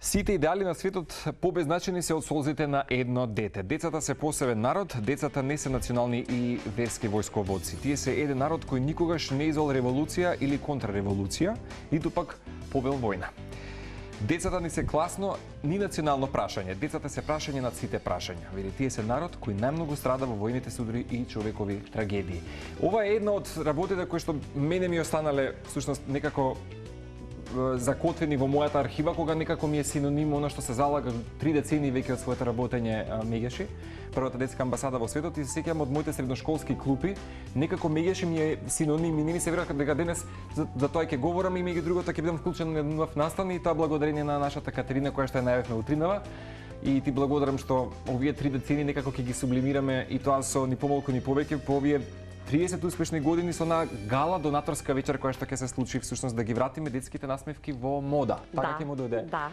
Сите идеали на светот побезначени се од солзите на едно дете. Децата се посебен народ, децата не се национални и верски војсководци. Тие се еден народ кој никогаш не извел револуција или контрареволуција, ниту пак повел војна. Децата ни се класно, ни национално прашање. Децата се прашање над сите прашања. Вели, тие се народ кој најмногу страда во војните судори и човекови трагедии. Ова е една од работите кои што мене ми останале всушност некако закотвени во мојата архива, кога некако ми е синоним она што се залага 3 децени веќе од своето работење Мегеши, првата детска амбасада во светот, и се сеќавам од моите средношколски клупи, некако Мегеши ми е синоним и не ми се верува дека денес за тоа ќе говорам и меѓу другото ќе бидам вклучен на нов настан, и тоа благодарение на нашата Катерина која што ја најавивме утринава. И ти благодарам што овие 3 децени некако ќе ги сублимираме, и тоа со ни помалку ни повеќе по овие 30 успешни години со на гала донаторска вечер која што ќе се случи всушност да ги вратиме детските насмевки во мода. Така ќе му дојде. Да.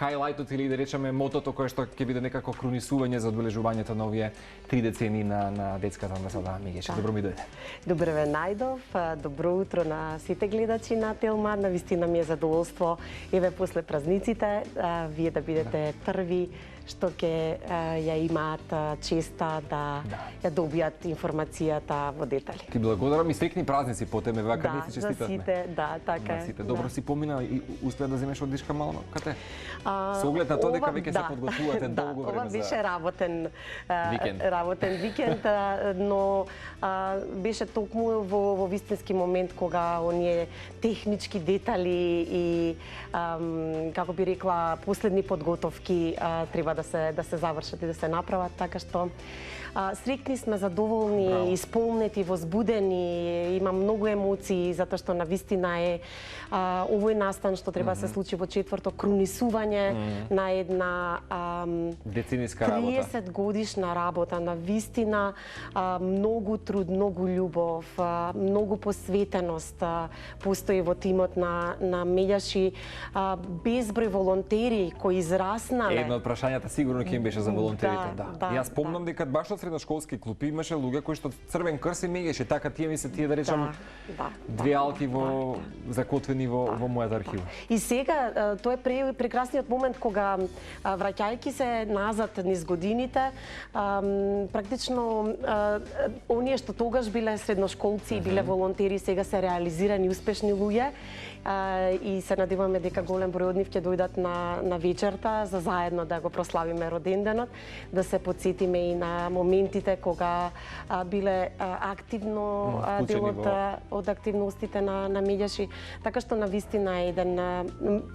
Хајлајтот или да речеме мотото кое што ќе биде некако крунисување за одбележувањето на овие 3 децени на детската амбасада Мегеши. Добро ми дојде. Добро ве најдов. Добро утро на сите гледачи на Телма. Навистина ми е задоволство еве после празниците вие да бидете први што ќе ја имаат честа да ја добијат информацијата во детали. Ти благодарам и срекни празници по тебе, вака не си честитавме. За сите, така е. Добро си помина и успеа да земеш одишка мало кате? Со оглед на тоа дека веќе се подготвувате долго време за... Ова беше работен викенд, но беше токму во вистински момент кога оние технички детали и како би рекла последни подготовки треба да се завршат и да се направат, така што срекни сме, задоволни, исполнети, возбудени, има многу емоции затоа што навистина е овој настан што треба да се случи во четврто крунисување на една децениска работа. 30 годишна работа, навистина многу труд, многу љубов, многу посветеност постои во тимот на Мегеши, безброј волонтери кои израснале. Едно од прашањата сигурно ќе им беше за волонтерите, да. Јас помнам дека баш од средношколски клупи имаше луѓе кои што Црвен крст и Мегеши, така тие ми се тие да речам две алки закотвени во мојата архива. И сега тоа е прекрасниот момент кога враќајќи се назад низ годините, практично оние што тогаш биле средношколци и биле волонтери сега се реализирани успешни луѓе, и се надеваме дека голем број од нив ќе дојдат на вечерта за заедно да го прославиме роденденот, да се потсетиме и на моментите кога биле активно дел од активностите на Мегеши, така што навистина е еден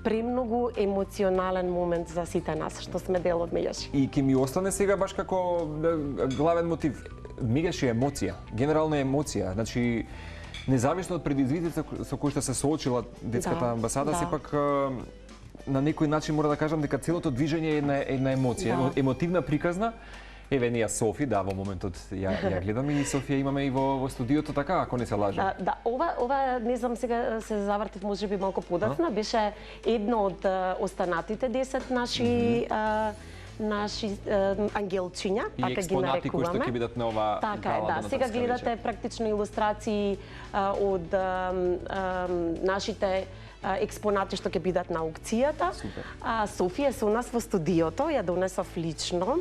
премногу емоционален момент за сите нас што сме дел од Мегеши. И ќе ми остане сега баш како главен мотив. Мегеши е емоција, генерална емоција, значи независно од предизвиците со кои што се соочила детската амбасада, сепак на некој начин мора да кажам дека целото движење е една емоција, емотивна, приказна. Еве ние Софи, во моментот ја гледам, и Софија имаме и во студиото, така, ако не се лажам. Ова не знам, сега се завртив можеби малку подоцна, беше едно од останатите 10 наши ангелчиња, така ги нарекуваме. И експонати кои што ќе бидат на ова гала. Сега гледате практично илустрации од нашите експонати што ќе бидат на аукцијата. Софија со нас во студиото, ја донесов лично,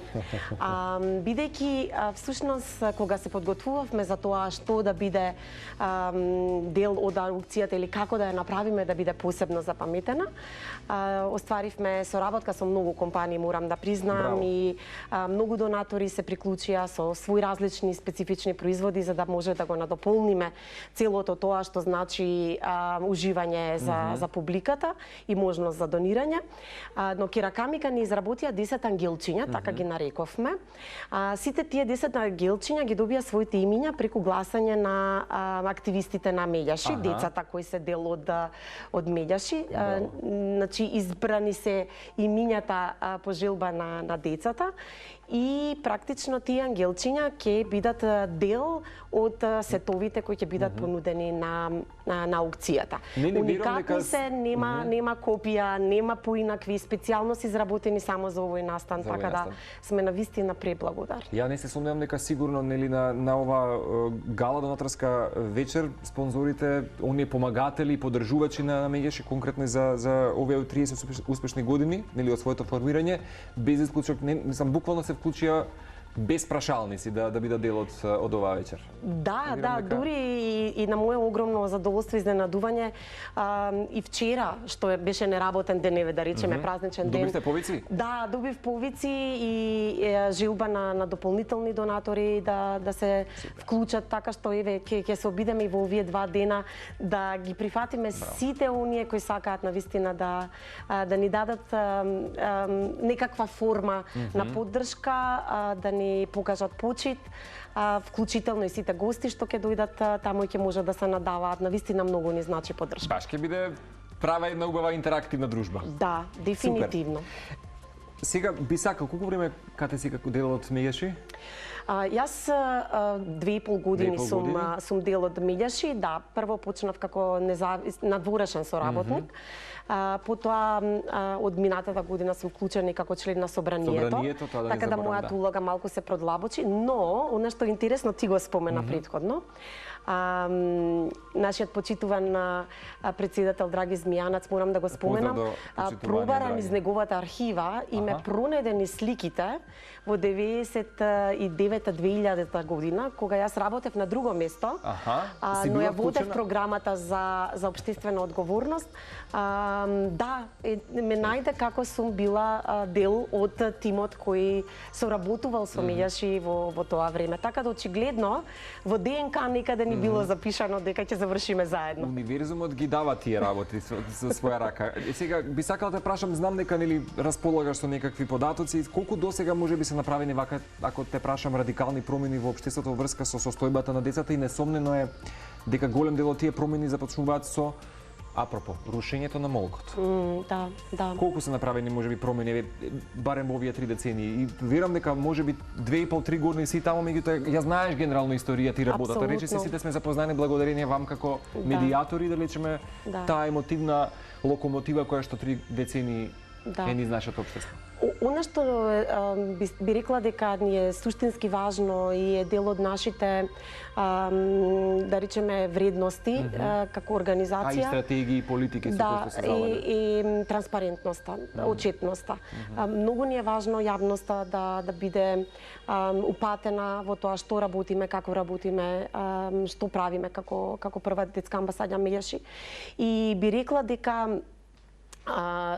бидејќи всушност кога се подготвувавме за тоа што да биде дел од аукцијата или како да ја направиме да биде посебно запаметена, остваривме соработка со многу компании, морам да признам, и многу донатори се приклучија со свои различни специфични производи за да може да го надополниме целото тоа што значи уживање за публиката и можност за донирање. Но Керакамика ни изработија 10 ангелчиња, така ги нарековме. Сите тие 10 ангелчиња ги добија своите имиња преку гласање на активистите на Мегеши, децата кои се дел од Мегеши. Значи избрани се имињата по желба на децата, и практично тие ангелчиња ќе бидат дел од сетовите кои ќе бидат понудени на аукцијата. Не верувам дека се, нема копија, нема поинакви, специјално си изработени само за овој настан, За овој така да настан. сме навистина преблагодарни. Ја не се сомневам дека сигурно нели на ова гала донаторска вечер спонзорите, оние помагатели и поддржувачи на Меѓаши конкретно за овие 30 успешни години, нели од своето формирање, без исклучок, не сам буквално се вклучија без прашалници да бидат дел од оваа вечер. Да, Верувам дека- дури и на моје огромно задоволство и изненадување и вчера, што беше неработен ден, еве да речеме празничен ден. Добивте повици? Да, добив повици и желба на дополнителни донатори да се вклучат, така што еве ќе се обидеме и во овие 2 дена да ги прифатиме сите оние кои сакаат навистина да ни дадат некаква форма на поддршка, да ни покажат почит, вклучително и сите гости што ќе дојдат таму и ќе можат да се надаваат. Навистина многу ни значи поддршка. Баш ќе биде права една убава интерактивна дружба. Да, дефинитивно. Сега би сакал колку време кате си како дел од Меѓаши? Јас 2,5 години 2,5 години? сум дел од Меѓаши. Да, прво почнав како надворешен соработник. Потоа од минатата година сум вклучена и како член на собранието. Собранието, тоа да не така да заборавам, мојата да. улога малку се продлабочи, но она што е интересно ти го спомена претходно. Нашиот почитуван председател Драги Змијанац, морам да го споменам, Поздрав до почитување, пробара Драги. низ неговата архива и ме пронедени сликите во 99-2000 година, кога јас работев на друго место, Си но била ја водев вклучена? програмата за општествена одговорност. Да, ме најде како сум била дел од тимот кој соработувал со Меѓаши во тоа време. Така да очигледно во ДНК некаде ни било запишано дека ќе завршиме заедно. Универзумот ги дава тие работи со своја рака. Сега би сакал да те прашам, знам дека нели располагаш со некакви податоци, колку досега можеби се направени вака, ако те прашам, радикални промени во општеството во врска со состојбата на децата и несомнено е дека голем дел од тие промени започнуваат со апропо рушењето на молкот. Да, да. Колку се направени можеби промени еве, барем во овие 3 децении и верувам дека можеби 2,5-3 години си таму, меѓутоа ја знаеш генерално историјата и работата. Апсолутно. Речи се сите сме запознани благодарение вам како медијатори, да речеме Да. таа емотивна локомотива која што 3 децении Да. е низ нашето општество. Она што би рекла дека ни е суштински важно и е дел од нашите да речеме вредности како А и организација. стратегии и политики со Да, кои што се залагат. и транспарентноста, отчетноста. Многу ни е важно јавноста да биде упатена во тоа што работиме, како работиме, што правиме како прва детска амбасада Меѓаши. И би рекла дека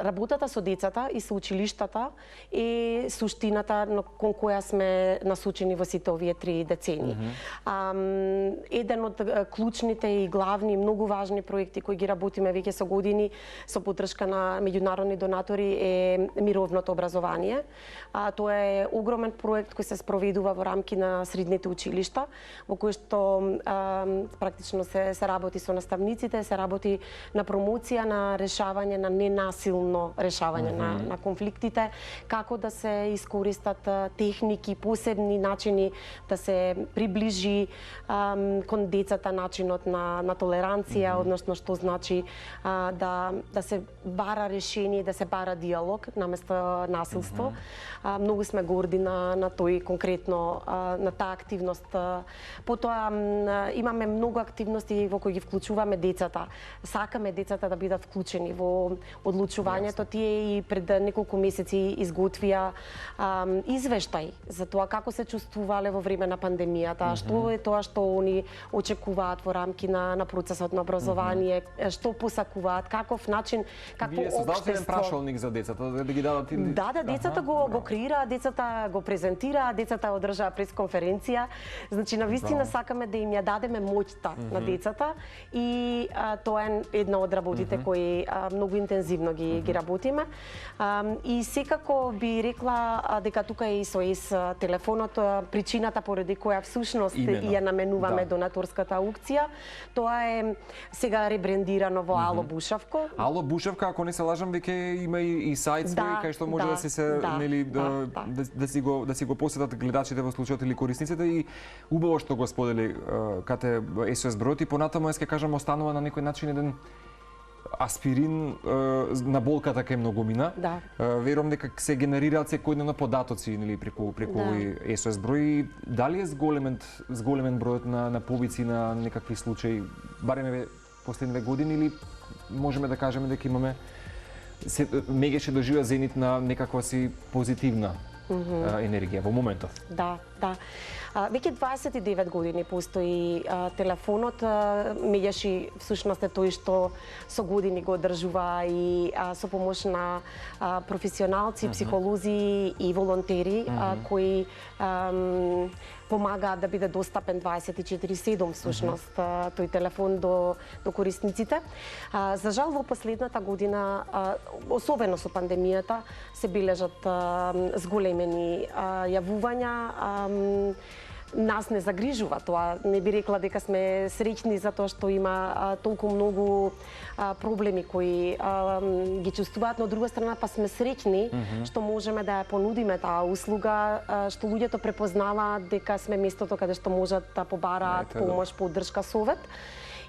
работата со децата и со училиштата е суштината кон која сме насочени во сите овие 3 децении. Еден од клучните и главни, многу важни проекти кои ги работиме веќе со години со поддршка на меѓународни донатори е мировното образование. Тоа е огромен проект кој се спроведува во рамки на средните училишта, во кој што практично се работи со наставниците, се работи на промоција на решавање на ненасилно решавање на конфликтите, како да се искористат техники, посебни начини да се приближи кон децата начинот на толеранција, односно што значи да се бара решение, да се бара диалог наместо насилство. Многу сме горди на тој конкретно на таа активност. Потоа имаме многу активности во кои ги вклучуваме децата. Сакаме децата да бидат вклучени во одлучувањето. Тие и пред неколку месеци изготвија извештај за тоа како се чувствувале во време на пандемијата, што е тоа што они очекуваат во рамки на процесот на образование, што посакуваат, каков начин, какво Вие создавате еден општество. прашалник за децата, да ги дадат или... Да, децата го креираат, децата го презентираат, децата одржаа пресконференција. Значи, навистина сакаме да им ја дадеме моќта на децата и тоа е една од работите кои многу интензивно ги работиме. И секако би рекла дека тука е и со ЕС телефонот, причината поради која всушност ја наменуваме донаторската аукција. Тоа е сега ребрендирано во Ало Бушавко. Ало Бушевка, ако не се лажам, веќе има и сајт свој кај што може да се нели да си го посетат гледачите во случајот или корисниците и убаво што го сподели кате СОС бројот и понатаму ќе кажам останува на некој начин еден аспирин на болката кај многумина. Да. Верувам дека се генерираат секојдневно податоци нели преку овој СОС број. Дали е зголемен бројот на повици на некакви случаи, барем еве последниве години, или можеме да кажеме дека имаме меѓаше доживеа зенит на некаква си позитивна енергија во моментов? Да. Веќе 29 години постои телефонот, меѓаши всушност е тој што со години го одржува и со помош на професионалци, психолози и волонтери кои помагаат да биде достапен 24/7 всушност тој телефон до корисниците. За жал во последната година, особено со пандемијата, се бележат зголемени јавувања. Нас не загрижува тоа, не би рекла дека сме среќни за тоа што има толку многу проблеми кои ги чувствуваат, но од друга страна па сме среќни што можеме да ја понудиме таа услуга, што луѓето препознаваат дека сме местото каде што можат да побараат помош, поддршка, совет.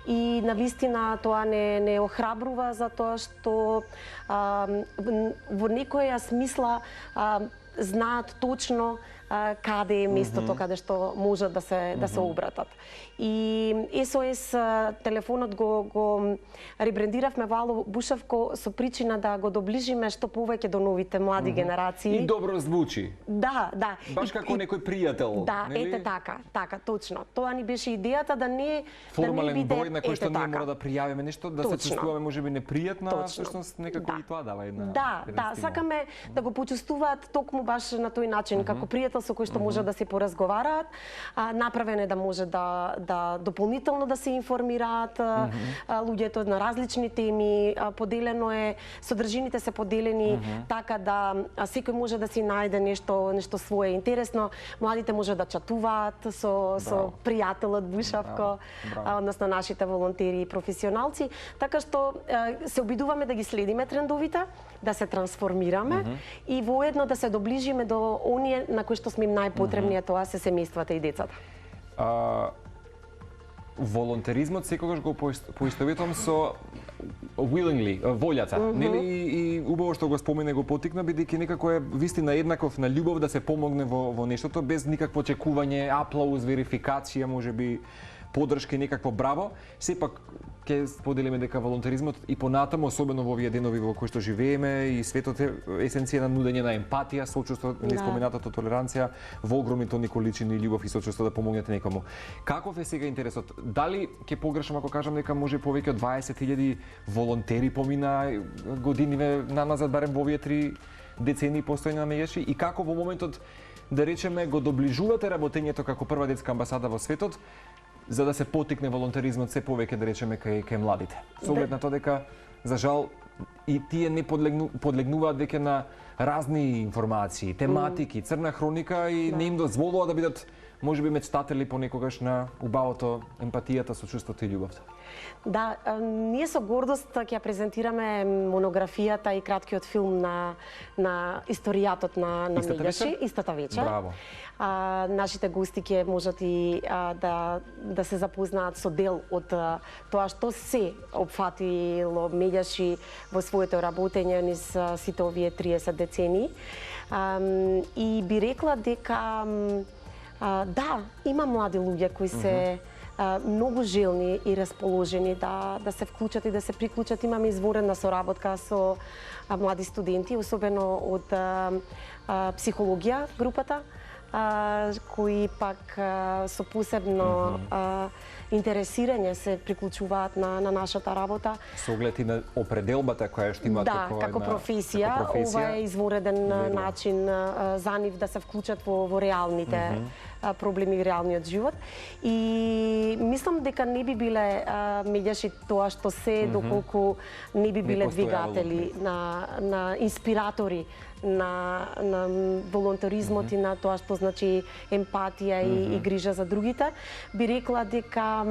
И навистина тоа не охрабрува за тоа што во некоја смисла знаат точно каде е местото каде што можат да се обратат. И СОС телефонот го ребрендиравме во Ало Бушевко со причина да го доближиме што повеќе до новите млади генерации. И добро звучи. Да. Баш како некој пријател. Да, нели? ете така, точно. Тоа ни беше идејата да не формален биде, број на кој што ние мора да пријавиме нешто, да се чувствуваме можеби непријатно, а всушност некако и тоа дава една. Да, сакаме да го почувствуваат токму баш на тој начин, како пријател со кој што може да се поразговараат, направен е да може да дополнително да се информираат луѓето на различни теми, поделено е, содржините се поделени така да секој може да си најде нешто свое интересно. Младите може да чатуваат со пријателот Бушавко, односно нашите волонтери и професионалци, така што се обидуваме да ги следиме трендовите, да се трансформираме и воедно да се доближиме до оние на кои што сме им најпотребни, тоа се семејствата и децата. Волонтеризмот секогаш го поистоветувам со willingly, волјата. Нели и убаво што го спомена, го потикна, бидејќи некако е вистина еднаков на љубов да се помогне во нештото без никакво очекување, аплауз, верификација, можеби поддршка и некакво браво. Сепак ќе споделиме дека волонтеризмот и понатаму, особено во овие денови во кои што живееме, и светот е есенција на нудење на емпатија, сочувство, неспоменатото толеранција, во огромни тони количини љубов и сочувство да помогнете некому. Каков е сега интересот? Дали ќе погрешам ако кажам дека може повеќе од 20.000 волонтери помина годиниве наназад, барем во овие 3 децении постоење на меѓаши, и како во моментот, да речеме, го доближувате работењето како прва детска амбасада во светот, за да се потикне волонтеризмот се повеќе, да речеме, кај младите. Со оглед на тоа дека, за жал, и тие не подлегнуваат веќе на разни информации, тематики, црна хроника и не им дозволува да бидат можеби мечтатели понекогаш на убавото, емпатијата, сочувството и љубовта. Да, ние со гордост ќе презентираме монографијата и краткиот филм на историјатот на Меѓаши истата вечер. Браво. Нашите гости ќе можат и да се запознаат со дел од тоа што се опфатило Меѓаши во своето работење низ сите овие 30 децении. И би рекла дека да, има млади луѓе кои се многу желни и расположени да се вклучат и да се приклучат. Имаме изворена соработка со млади студенти, особено од психологија групата, кои пак со посебно интересирање се приклучуваат на нашата работа. Со оглед и на определбата која што имаат како професија, ова е извореден начин за нив да се вклучат во реалните проблеми и реалниот живот. И мислам дека не би биле Меѓаши тоа што се, доколку не би биле двигатели на инспиратори на волонтеризмот и на тоа што значи емпатија и грижа за другите. Би рекла дека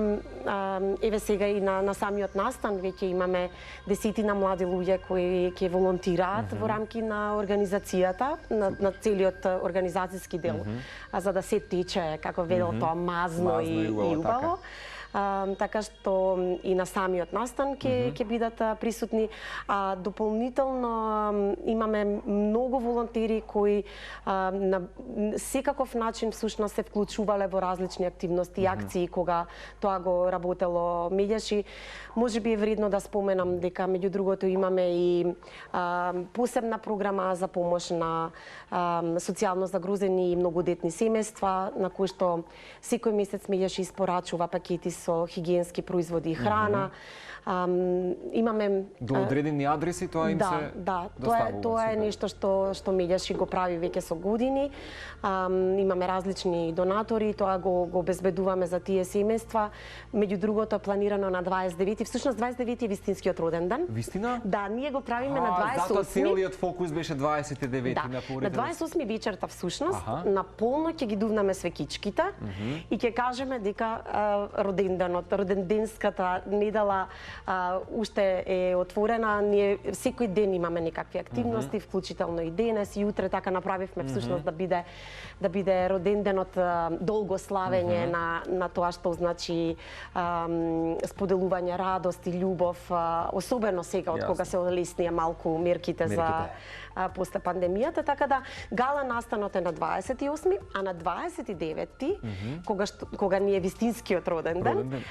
еве сега и на самиот настан веќе имаме десетина млади луѓе кои ќе волонтираат во рамки на организацијата, на целиот организацијски дел, за да се тече, како велел тоа, мазно и убаво. така што и на самиот настан ќе бидат присутни. Дополнително имаме многу волонтери кои на секаков начин всушност се вклучувале во различни активности и акции кога тоа го работело Медјаши. Може би е вредно да споменам дека меѓу другото имаме и посебна програма за помош на социјално загрозени и многодетни семејства, на кои што секој месец Медјаши испорачува пакети со хигиенски производи и храна. Имаме до одредени адреси тоа им се доставува. Тоа е нешто што Медјаши го прави веќе со години. Имаме различни донатори, тоа го обезбедуваме за тие семејства. Меѓу другото е планирано на 29-ти, всушност 29-ти е вистинскиот роден ден. Вистина? Да, ние го правиме на 28-ми. Затоа целиот фокус беше 29-ти на пореден. На 28-ми вечерта всушност на полно ќе ги дувнаме свекичките и ќе кажеме дека роденденската недела уште е отворена. Ние секој ден имаме некакви активности, вклучително и денес и утре, така направивме всушност да биде роденденот долго славење на тоа што значи споделување радост и љубов, особено сега од кога се олеснија малку мерките за после пандемијата, така да гала настанот е на 28-ми, а на 29-ти, кога ни е вистинскиот роден ден,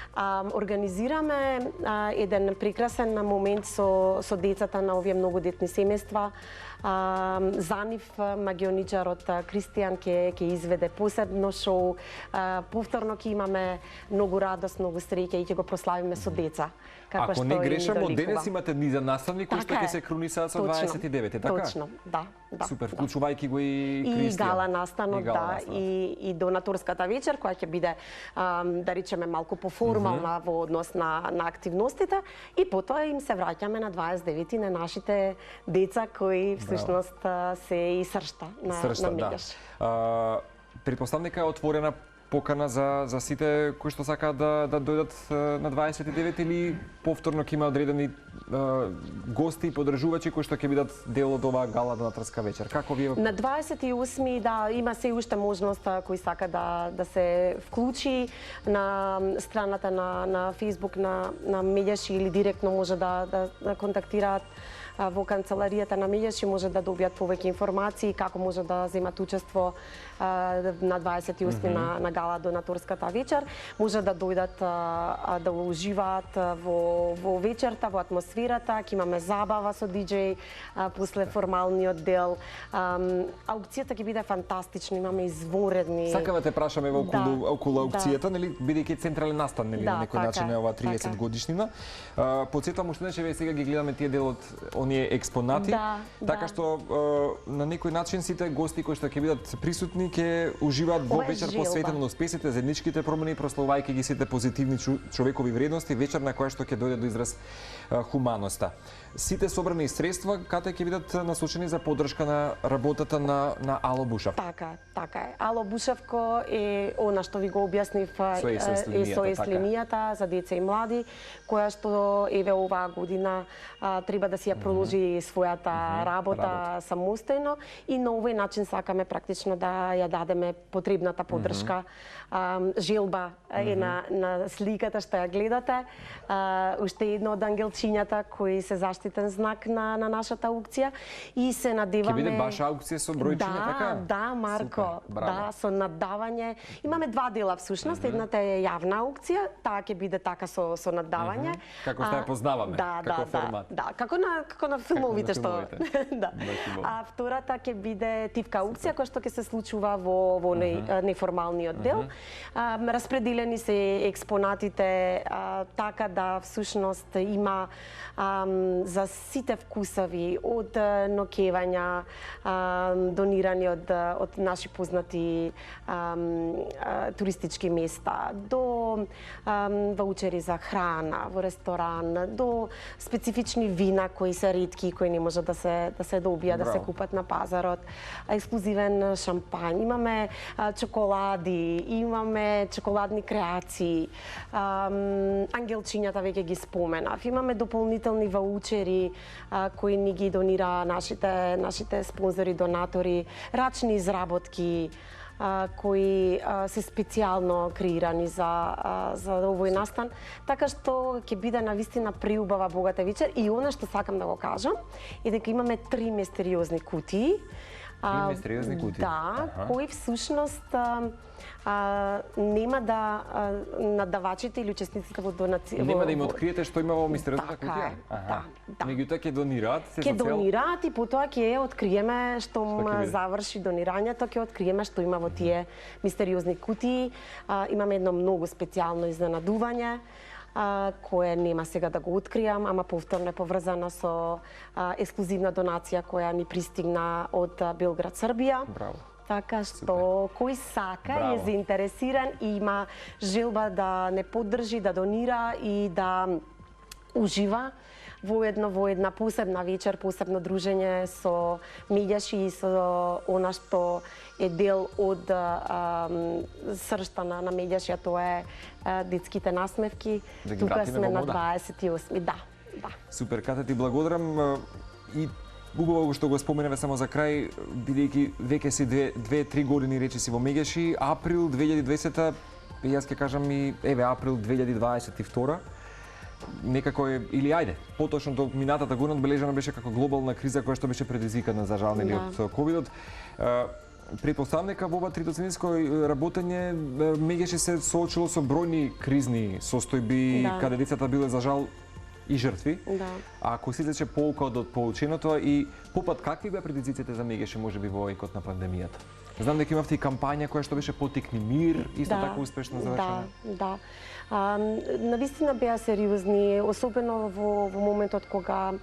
организираме еден прекрасен момент со децата на овие многодетни семејства. За нив магионичарот Кристијан ќе изведе посебно шоу. Повторно ќе имаме многу радост, многу среќа и ќе го прославиме со деца. Ако не грешам, од денес имате низа наставни кои што ќе се кронисаат со 29, така? Точно, да. Супер, вклучувајќи го и Кристијан. И гала настанот, да, и донаторската вечер, која ќе биде, да речеме, малку поформална во однос на активностите, и потоа им се враќаме на 29 на нашите деца кои всушност се и сршта на Медјаш. Претпоставам дека е отворена покана за сите кои што сакаат да дојдат на 29 или повторно ќе има одредени гости и подржувачи кои што ќе бидат дел од оваа гала донаторска вечер. Како вие? На 28-ми, да, има се уште можност кој сака да се вклучи на страната на Facebook на Медјаши или директно може да контактираат во канцеларијата на Медјаши, може да добијат повеќе информации како може да земат учество на 28 на гала донаторската вечер. Може да дојдат да уживаат во вечерта, во атмосферата, ќе имаме забава со диџеј после формалниот дел. Аукцијата ќе биде фантастична, имаме изворедни. Сакаме те прашаме околу аукцијата, нели, бидејќи централен настан, нели, на некој начин е ова 30 годишнина. Потсетувам уште нешто, сега ги гледаме тие дел од оние експонати, така што на некој начин сите гости кои што ќе бидат присутни ќе уживаат во вечер посветена на успесите, заедничките промени, прославувајќи ги сите позитивни човекови вредности, вечер на која што ќе дојде до израз хуманоста. Сите собрани средства каде ќе бидат насочени за поддршка на работата на Ало Бушав. Така е. Ало Бушавко е она што ви го објаснив, со есленијата за деца и млади, која што еве оваа година треба да си ја продолжи својата работа самостојно и на овој начин сакаме практично да ја дадеме потребната поддршка. Желба е на сликата што ја гледате. Уште едно од ангелчињата кои се заштитен знак на нашата аукција и се надеваме. Ќе биде баш аукција со бројчиња, така? Да, Марко. Да, со наддавање. Имаме два дела всушност. Едната е јавна аукција, таа ќе биде така со наддавање. Како што ја познаваме, како формат. Да, како на филмовите што. Да. А втората ќе биде тивка аукција која што ќе се случува во неформалниот дел. Распределени се експонатите така да всушност има за сите вкусови, од ноќевања донирани од наши познати туристички места, до ваучери за храна во ресторан, до специфични вина кои се ретки, кои не може да се добија, да се купат на пазарот, ексклузивен шампањ, имаме чоколади, имаме чоколадни креации, ангелчињата веќе ги споменав, имаме дополнителни ваучери кои ни ги донира нашите спонзори, донатори, рачни изработки, кои се специјално креирани за овој настан, така што ќе биде навистина преубава богата вечер. И она што сакам да го кажам е дека имаме 3 мистериозни кутии. 3 мистериозни кутии? Да, кои всушност нема да надавачите или учесниците во донација... Нема да им откриете што има во мистериозната така кутија? Да. Меѓутоа ќе донираат? Ќе донираат и потоа ќе откриеме штом заврши донирањето, ќе откриеме што има во тие мистериозни кутии. Имаме едно многу специјално изненадување, кое нема сега да го откријам, ама повторно е поврзано со ексклузивна донација која ни пристигна од Белград, Србија. Браво. Така што кој сака е заинтересиран и има желба да не поддржи, да донира и да ужива во една посебна вечер, посебно дружење со меѓаши и со она што е дел од сршта на меѓаши, тоа е детските насмевки. Да ги Тука вратиме сме во на мода. 28. Да. Супер, Кате, ти благодарам. И убаво што го споменаве само за крај, бидејќи веќе си 2-3 години речи си во Мегеши, април 2020, јас ќе кажам и април 2022, некако е, или ајде, поточно до минатата година одбележана беше како глобална криза која што беше предизвикана за жал од ковидот. Претпоставам дека во ова тридоцениско работење Мегеши се соочило со бројни кризни состојби, каде децата биле за жал и жртви. Да. Ако се излече поука од поученото и попат какви беа предизвиците за Мегеши можеби во екот на пандемијата? Знам дека имавте и кампања која што беше Потикни мир, исто така успешно завршена. Да. Навистина беа сериозни, особено во моментот кога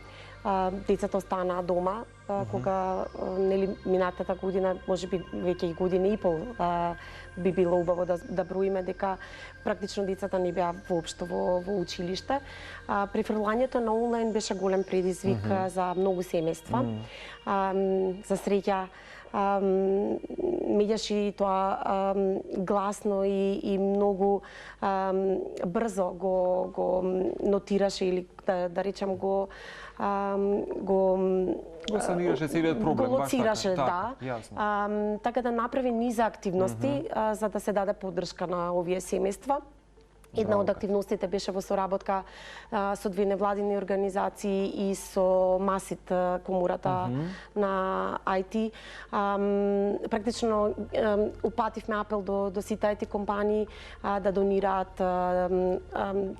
децата останаа дома, кога нели минатата година, можеби веќе и година и пол, би било убаво да броиме дека практично децата не беа воопшто во училиште. Префрлањето на онлайн беше голем предизвик за многу семејства. За среќа Меѓаши тоа гласно и многу брзо го нотираше или да речем го санираше целиот проблем, го лоцираше, така, да. Така да направи низа активности за да се даде поддршка на овие семејства. Една од активностите беше во соработка со 2 невладини организации и со МАСИТ, комората на IT. Практично упативме апел до сите IT компании да донираат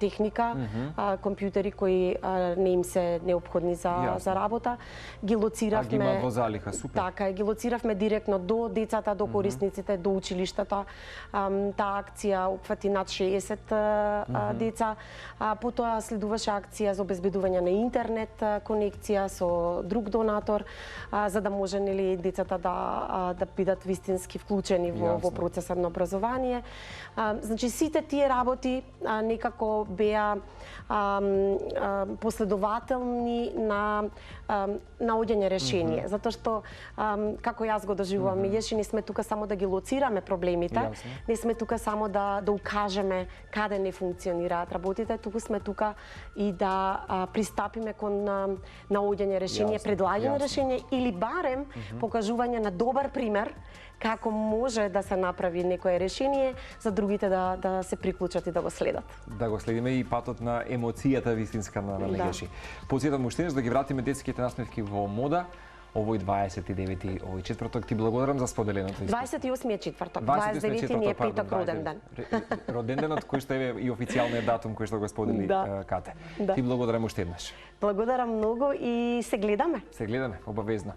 техника, компјутери кои не им се неопходни за работа. Ги лоциравме. Ги имаат во залиха, супер. Така, ги лоциравме директно до децата, до корисниците, до училиштата. Таа акција опфати над 60 деца. Потоа следуваше акција за обезбедување на интернет конекција со друг донатор, за да може нели децата да бидат вистински вклучени во процесот на образование. Значи сите тие работи некако беа последователни на наоѓање решение, затоа што како јас го доживувам, Меѓеши не сме тука само да ги лоцираме проблемите, не сме тука само да укажеме каде не функционираат работите, туку сме тука и да пристапиме кон наоѓање решение, предлагање решение или барем покажување на добар пример како може да се направи некое решение за другите да се приклучат и да го следат. Да го следиме и патот на емоцијата вистинска на Меѓеши. Посетам уште да ги вратиме детските насмевки во мода. Овој 29-ти, овој четврток, ти благодарам за споделеното искуство. 28 е четврток, 29-ти ни е петок роден ден. Роден денот кој што е и официјалниот датум кој што го сподели Кате. Ти благодарам уште еднаш. Благодарам многу и се гледаме. Се гледаме, обавезно.